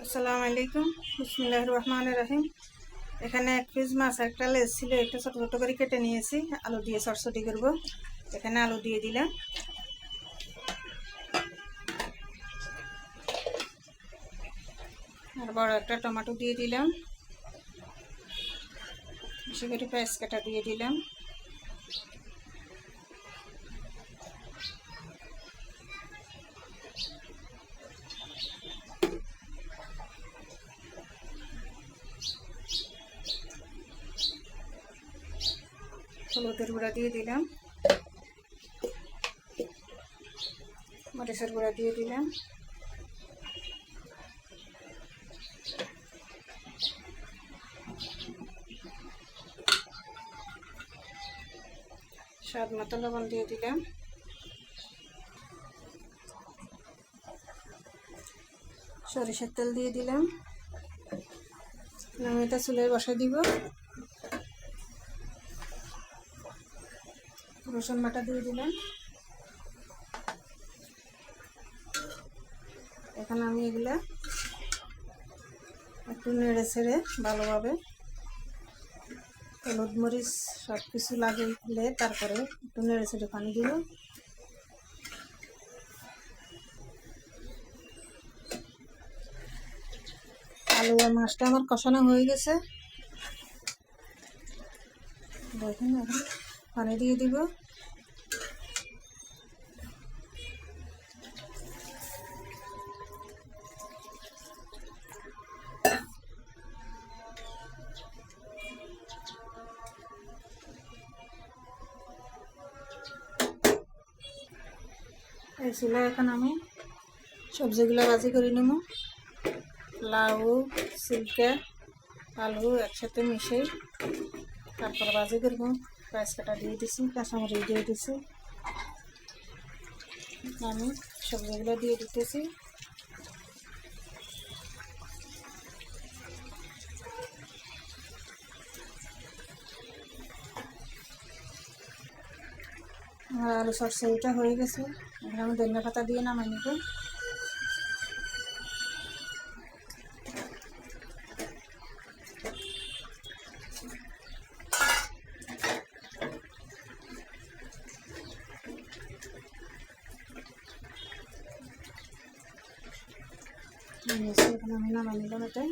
আসসালামু আলাইকুম। বিসমিল্লাহির রহমানির রহিম। এখানে এক পিস মাছ একটা লেজ ছিল, একটা ছোট ছোট করে কেটে নিয়েছি, আলু দিয়ে চটচটি করব। এখানে আলু দিয়ে দিলাম, আর বড় একটা টমেটো দিয়ে দিলাম, বেশি করে পেঁয়াজ কাটা দিয়ে দিলাম, হলুদের গুঁড়া দিয়ে দিলাম, মরিচের গুঁড়া দিয়ে দিলাম, স্বাদ মতো লবণ দিয়ে দিলাম, সরিষার তেল দিয়ে দিলাম। আমি এটা চুলায় বসাই দিব। রসুন বাটা দিয়ে দিলাম। এখন আমি এগুলা একটু নেড়ে ছেড়ে ভালোভাবে হলুদ মরিচ সব কিছু লাগিয়ে তারপরে একটু নেড়ে ছেড়ে পানি দিব। আলু আর মাছটা আমার কষানো হয়ে গেছে, দেখুন এখন পানি দিয়ে দিব। এই ছিল, এখন আমি সবজিগুলো ভাজি করে নেব। লাউ, সিল্কা, আলু একসাথে মিশিয়ে তারপর ভাজি করব। পেঁয়াজ কাটা দিয়ে দিছি, কাঁচামরিচ দিয়ে দিছি, আমি সবজিগুলো দিয়ে দিতেছি। আর আলু সরষেটা হয়ে গেছে, এখন আমি ধনিয়া পাতা দিয়ে নামাই নেব। এখন আমি নামাই নিলাম এটা।